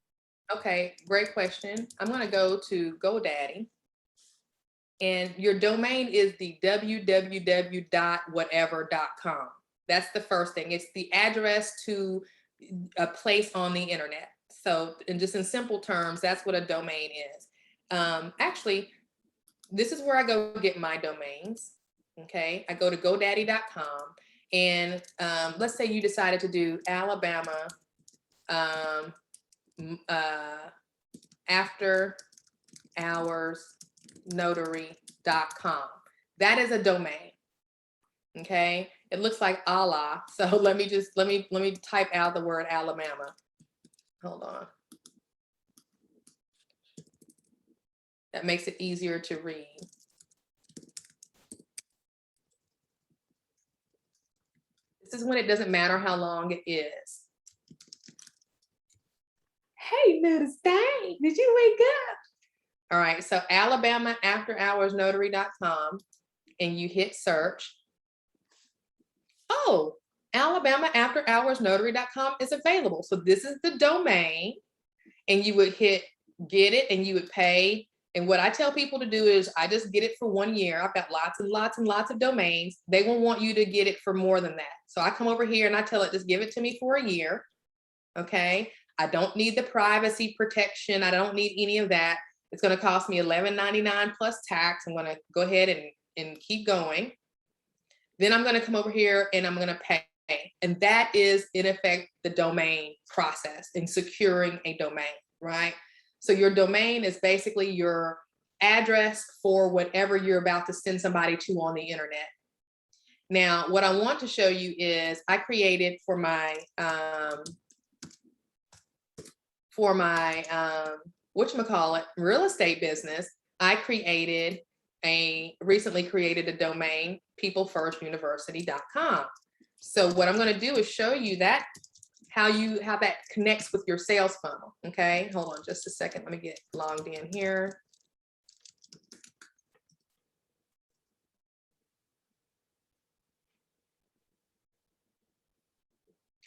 Okay, great question. I'm gonna go to GoDaddy. And your domain is the www.whatever.com. That's the first thing. It's the address to a place on the internet. So, and just in simple terms, that's what a domain is. Actually, this is where I go get my domains. Okay, I go to GoDaddy.com, and let's say you decided to do Alabama after hours notary.com. That is a domain. Okay, it looks like Allah. So let me type out the word Alabama. Hold on. That makes it easier to read. This is when it doesn't matter how long it is. Hey, little Stein, did you wake up? All right, so Alabama after hours notary.com, and you hit search. Oh, Alabama after hours notary.com is available. So this is the domain, and you would hit get it, and you would pay. And what I tell people to do is I just get it for 1 year. I've got lots and lots and lots of domains. They will want you to get it for more than that. So I come over here and I tell it, just give it to me for a year. Okay. I don't need the privacy protection. I don't need any of that. It's going to cost me $11.99 plus tax. I'm going to go ahead and keep going. Then I'm going to come over here and I'm going to pay. And that is, in effect, the domain process in securing a domain, right? So your domain is basically your address for whatever you're about to send somebody to on the internet. Now, what I want to show you is I created for my whatchamacallit, real estate business, I recently created a domain, peoplefirstuniversity.com. So what I'm going to do is show you that how that connects with your sales funnel. Okay, hold on just a second. Let me get logged in here.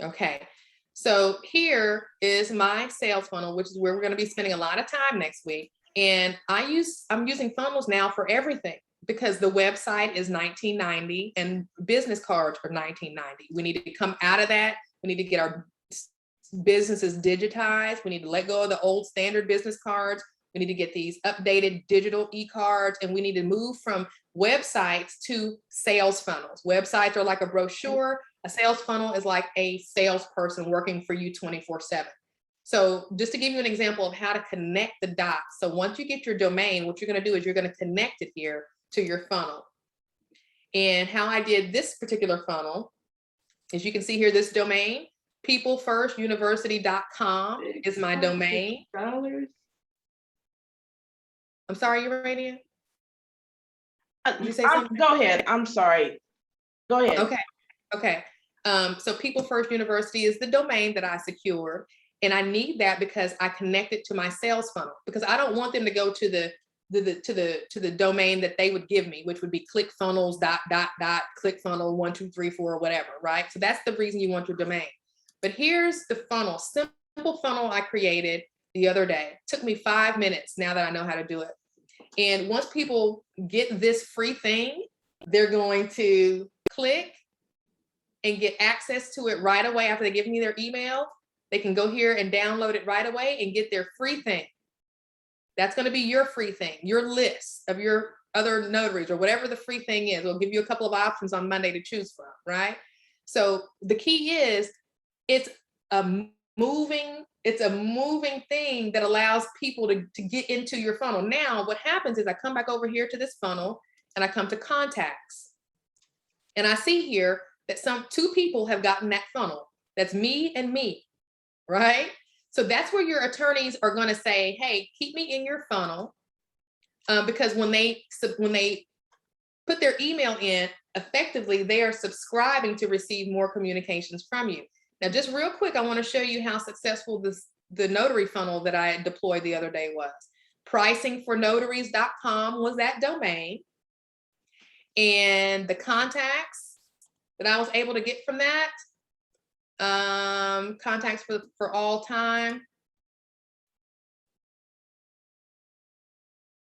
Okay, so here is my sales funnel, which is where we're going to be spending a lot of time next week. And I'm using funnels now for everything because the website is $19.90 and business cards are $19.90. We need to come out of that. We need to get our businesses digitized. We need to let go of the old standard business cards. We need to get these updated digital e-cards, and we need to move from websites to sales funnels. Websites are like a brochure. A sales funnel is like a salesperson working for you 24/7. So just to give you an example of how to connect the dots. So once you get your domain, what you're going to do is you're going to connect it here to your funnel. And how I did this particular funnel, as you can see here, this domain, peoplefirstuniversity.com is my domain. I'm sorry, Urania? Did you say something? Go ahead. I'm sorry. Go ahead. Okay. So People First University is the domain that I secured. And I need that because I connect it to my sales funnel, because I don't want them to go to the domain that they would give me, which would be ClickFunnels, ClickFunnel 1, 2, 3, 4, whatever, right? So that's the reason you want your domain. But here's the funnel, simple funnel I created the other day. It took me 5 minutes now that I know how to do it. And once people get this free thing, they're going to click and get access to it right away after they give me their email. They can go here and download it right away and get their free thing. That's going to be your free thing, your list of your other notaries or whatever the free thing is. We'll give you a couple of options on Monday to choose from, right? So the key is it's a moving thing that allows people to get into your funnel. Now, what happens is I come back over here to this funnel and I come to contacts. And I see here that two people have gotten that funnel. That's me and me, right? So that's where your attorneys are going to say, hey, keep me in your funnel. Because when they put their email in, effectively, they are subscribing to receive more communications from you. Now, just real quick, I want to show you how successful the notary funnel that I deployed the other day was. Pricingfornotaries.com was that domain. And the contacts that I was able to get from that, contacts for all time.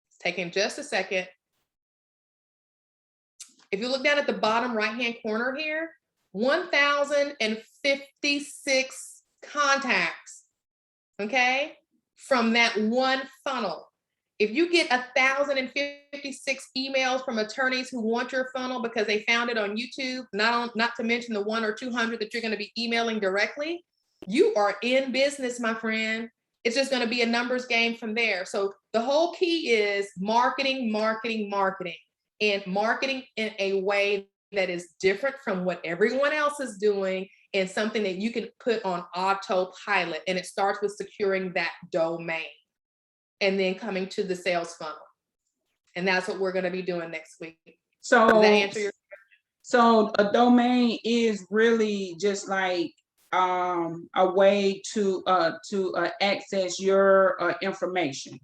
It's taking just a second. If you look down at the bottom right-hand corner here, 1,056 contacts, okay, from that one funnel. If you get 1,056 emails from attorneys who want your funnel because they found it on YouTube, not to mention the 100 or 200 that you're going to be emailing directly, you are in business, my friend. It's just going to be a numbers game from there. So the whole key is marketing, marketing, marketing, and marketing in a way that is different from what everyone else is doing, and something that you can put on autopilot. And it starts with securing that domain and then coming to the sales funnel. And that's what we're going to be doing next week. So, does that answer your question? So a domain is really just like a way to access your information.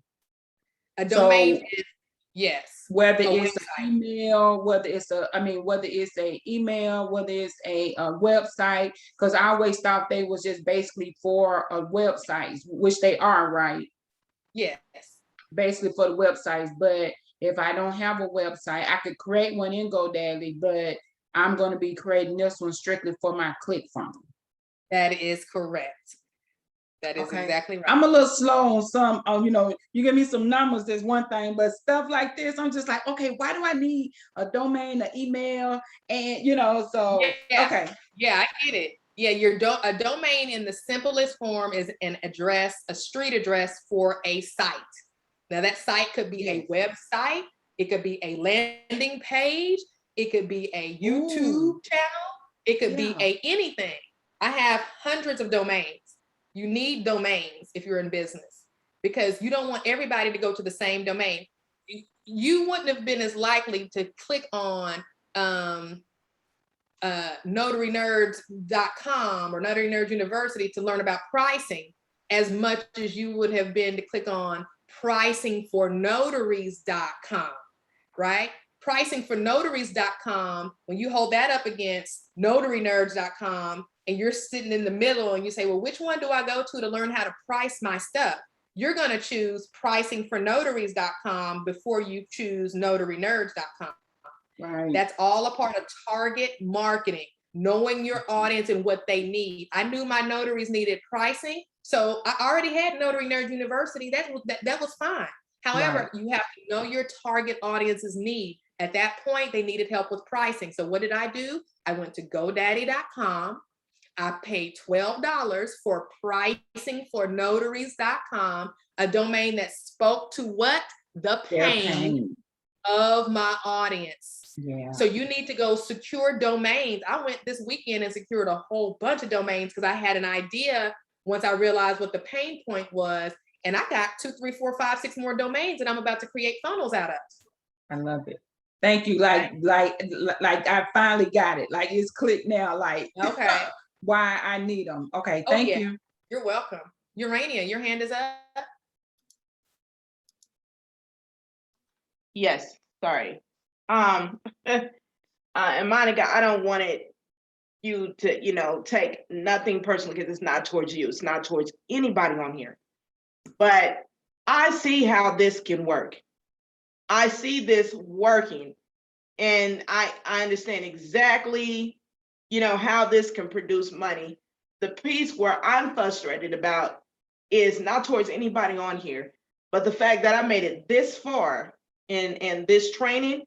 A domain So, is, yes. whether a it's website. an email, whether it's a email, whether it's a website, because I always thought they was just basically for websites, which they are, right? Yes. Basically for the websites. But if I don't have a website, I could create one in GoDaddy, but I'm going to be creating this one strictly for my ClickFunnels. That is correct. That is Okay. exactly right. I'm a little slow on some, you give me some numbers, there's one thing, but stuff like this, I'm just like, okay, why do I need a domain, an email, and so, Yeah. okay. Yeah, I get it. Yeah, a domain in the simplest form is an address, a street address for a site. Now that site could be a website, it could be a landing page, it could be a YouTube channel, it could be anything. I have hundreds of domains. You need domains if you're in business, because you don't want everybody to go to the same domain. You wouldn't have been as likely to click on notarynerds.com or Notary Nerds University to learn about pricing as much as you would have been to click on pricingfornotaries.com, right? Pricingfornotaries.com, when you hold that up against notarynerds.com and you're sitting in the middle and you say, well, which one do I go to learn how to price my stuff? You're going to choose pricingfornotaries.com before you choose notarynerds.com. Right. That's all a part of target marketing, knowing your audience and what they need. I knew my notaries needed pricing, so I already had Notary Nerds University. That was fine. However, you have to know your target audience's need. At that point, they needed help with pricing. So what did I do? I went to GoDaddy.com. I paid $12 for pricingfornotaries.com, a domain that spoke to what? The pain of my audience. Yeah. So you need to go secure domains. I went this weekend and secured a whole bunch of domains because I had an idea once I realized what the pain point was. And I got 2, 3, 4, 5, 6 more domains that I'm about to create funnels out of. I love it. Thank you. Like I finally got it. Like it's clicked now. Like, okay. Why I need them. Okay. Thank you. You're welcome. Urania, your hand is up. Yes, sorry. And Monica, I don't want you to, take nothing personally, because it's not towards you. It's not towards anybody on here. But I see how this can work. I see this working. And I understand exactly, how this can produce money. The piece where I'm frustrated about is not towards anybody on here, but the fact that I made it this far in this training,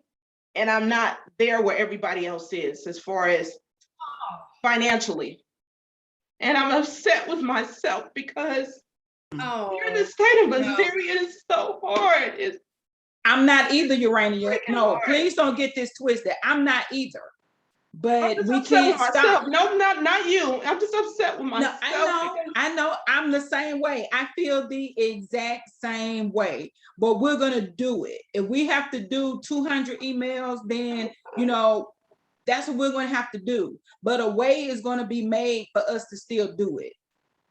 and I'm not there where everybody else is as far as financially. And I'm upset with myself because you're in the state of Missouri, and it's so hard. I'm not either, Urania. No, please don't get this twisted. I'm not either. but just we upset with can't stop. myself. No, not you. I'm just upset with No, myself. I know, I'm the same way. I feel the exact same way, but we're gonna do it. If we have to do 200 emails, then, that's what we're gonna have to do. But a way is gonna be made for us to still do it.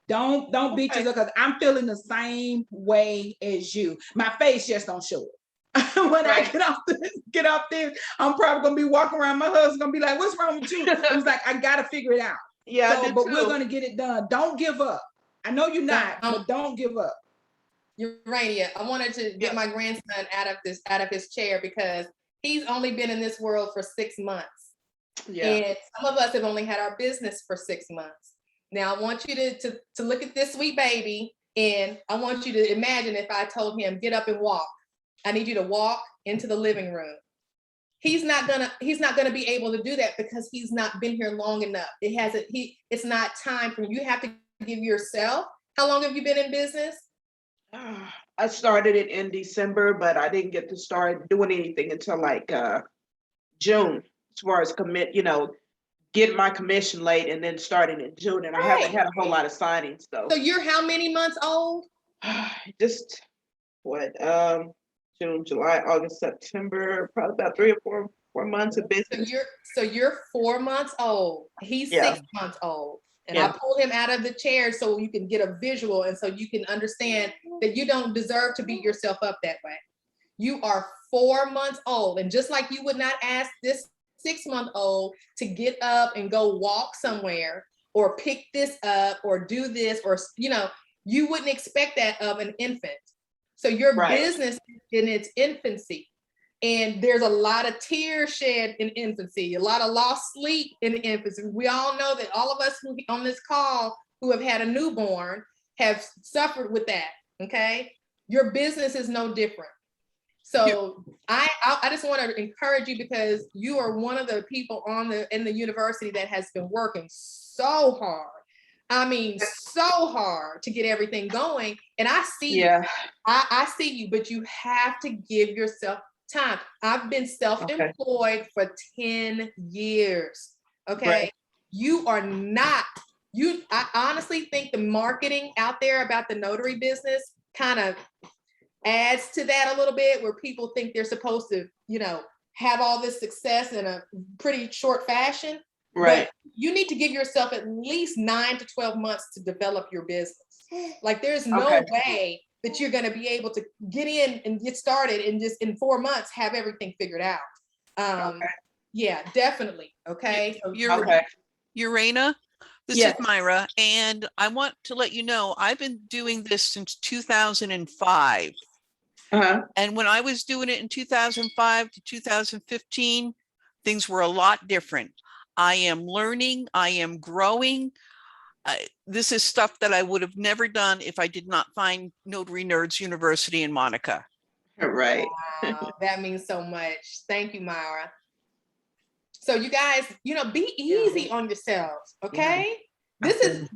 Don't beat yourself, because I'm feeling the same way as you. My face just don't show it. When I get off this, I'm probably gonna be walking around. My husband's gonna be like, "What's wrong with you?" I was like, "I gotta figure it out." Yeah, I So, did but we're too. gonna get it done. Don't give up. I know you're not, but don't give up. Urania, I wanted to get my grandson out of his chair, because he's only been in this world for 6 months. Yeah. And some of us have only had our business for 6 months. Now I want you to look at this sweet baby, and I want you to imagine if I told him, get up and walk. I need you to walk into the living room. He's not gonna be able to do that, because he's not been here long enough. It's not time for you. You have to give yourself. How long have you been in business? I started it in December, but I didn't get to start doing anything until like June, as far as getting my commission late and then starting in June, and I haven't had a whole lot of signings though. So you're how many months old? Just what, June, July, August, September, probably about 3 or 4 months of business. So you're 4 months old. He's Yeah. 6 months old. And Yeah. I pulled him out of the chair so you can get a visual, and so you can understand that you don't deserve to beat yourself up that way. You are 4 months old. And just like you would not ask this 6-month-old to get up and go walk somewhere or pick this up or do this, or, you wouldn't expect that of an infant. So your business in its infancy, and there's a lot of tears shed in infancy, a lot of lost sleep in infancy. We all know that all of us who on this call who have had a newborn have suffered with that, okay? Your business is no different. So I just want to encourage you, because you are one of the people in the university that has been working so hard. I mean, so hard to get everything going. And I see you. I see you, but you have to give yourself time. I've been self-employed for 10 years. Okay. Right. You are not, I honestly think the marketing out there about the notary business kind of adds to that a little bit, where people think they're supposed to, have all this success in a pretty short fashion. Right. But you need to give yourself at least 9 to 12 months to develop your business. Like, there's no way that you're going to be able to get in and get started and just in 4 months have everything figured out. Yeah, definitely. Okay. Urania, this is Myra, and I want to let you know I've been doing this since 2005. And when I was doing it in 2005 to 2015, things were a lot different. I am learning, I am growing. This is stuff that I would have never done if I did not find Notary Nerds University in Monica. Right. Wow, that means so much. Thank you, Myra. So you guys, be easy on yourselves, okay? This is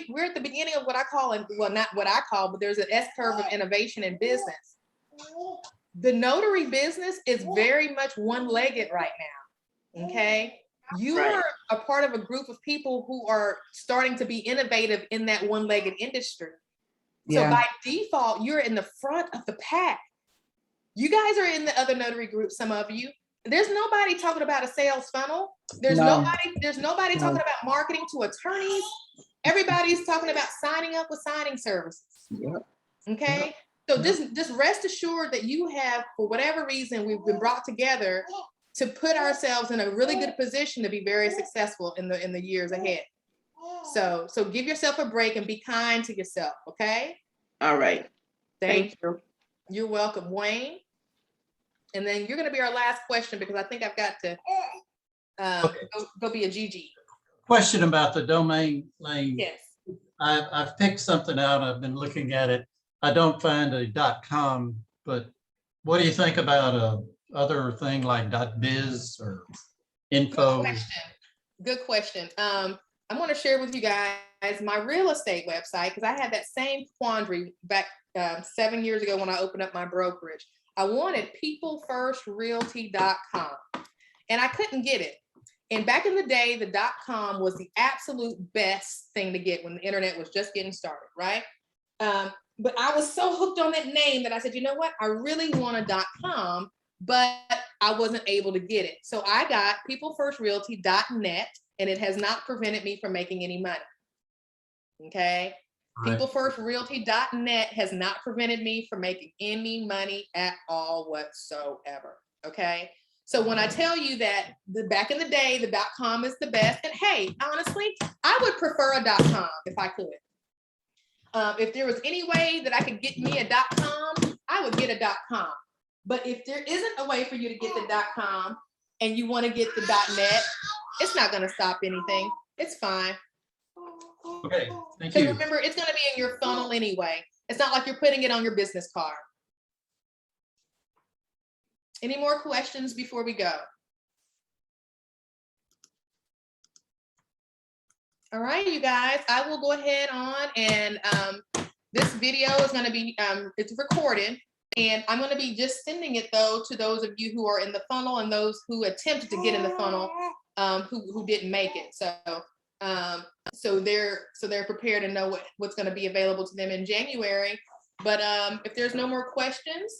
we're at the beginning of what I call, not what I call, but there's an S-curve of innovation in business. The notary business is very much one-legged right now, okay? You are a part of a group of people who are starting to be innovative in that one-legged industry. So by default, you're in the front of the pack. You guys are in the other notary group, some of you. There's nobody talking about a sales funnel. There's nobody talking about marketing to attorneys. Everybody's talking about signing up with signing services. Okay. So just rest assured that you have, for whatever reason, we've been brought together to put ourselves in a really good position to be very successful in the years ahead. So give yourself a break and be kind to yourself. Okay. All right. Thank you. You're welcome, Wayne. And then you're going to be our last question, because I think I've got to go be a Gigi. Question about the domain name. Yes. I've picked something out. I've been looking at it. I don't find a .com, but what do you think about a other thing like .biz or info? Good question. I want to share with you guys my real estate website, because I had that same quandary back 7 years ago when I opened up my brokerage. I wanted peoplefirstrealty.com, and I couldn't get it. And back in the day, the .com was the absolute best thing to get when the internet was just getting started, right? But I was so hooked on that name that I said, you know what? I really want a .com, but I wasn't able to get it. So I got peoplefirstrealty.net, and it has not prevented me from making any money. Okay. Right. Peoplefirstrealty.net has not prevented me from making any money at all whatsoever. Okay. So when I tell you that back in the day, the .com is the best, and hey, honestly, I would prefer a .com if I could. If there was any way that I could get me a .com, I would get a .com. But if there isn't a way for you to get the .com and you want to get the .net, it's not going to stop anything. It's fine. Okay, thank Because you. remember, it's going to be in your funnel anyway. It's not like you're putting it on your business card. Any more questions before we go? All right, you guys, I will go ahead on and this video is going to be, it's recorded, and I'm going to be just sending it though to those of you who are in the funnel and those who attempted to get in the funnel who didn't make it. So they're prepared to know what's going to be available to them in January. But if there's no more questions,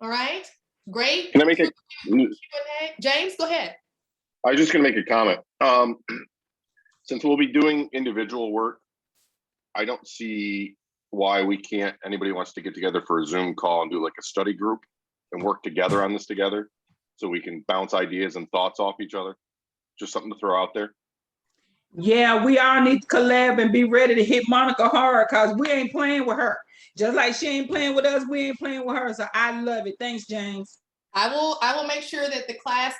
all right, great. Can I make a, Q&A. James, go ahead. I was just gonna make a comment. Since we'll be doing individual work, I don't see why we can't, anybody wants to get together for a Zoom call and do like a study group and work together on this together, so we can bounce ideas and thoughts off each other. Just something to throw out there. Yeah, we all need to collab and be ready to hit Monica hard, because we ain't playing with her. Just like she ain't playing with us, we ain't playing with her. So I love it. Thanks, James. I will make sure that the class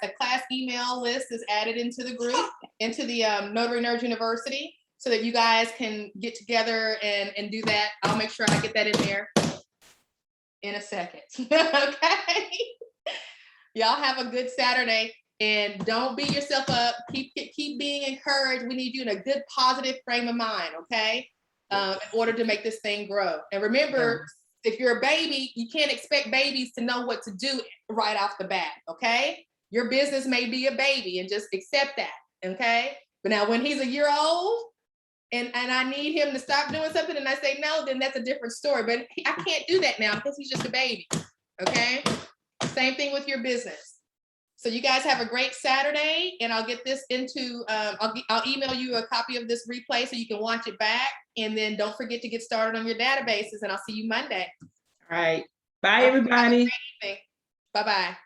email list is added into the group, into the Notary Nerds University, so that you guys can get together and do that. I'll make sure I get that in there in a second. Okay. Y'all have a good Saturday, and don't beat yourself up. Keep being encouraged. We need you in a good, positive frame of mind, okay? In order to make this thing grow. And remember, if you're a baby, you can't expect babies to know what to do right off the bat, okay? Your business may be a baby, and just accept that, okay? But now when he's a year old and I need him to stop doing something and I say no, then that's a different story. But I can't do that now because he's just a baby, okay? Same thing with your business. So you guys have a great Saturday, and I'll get this into, I'll email you a copy of this replay so you can watch it back. And then don't forget to get started on your databases, and I'll see you Monday. All right. Bye, everybody. Bye-bye.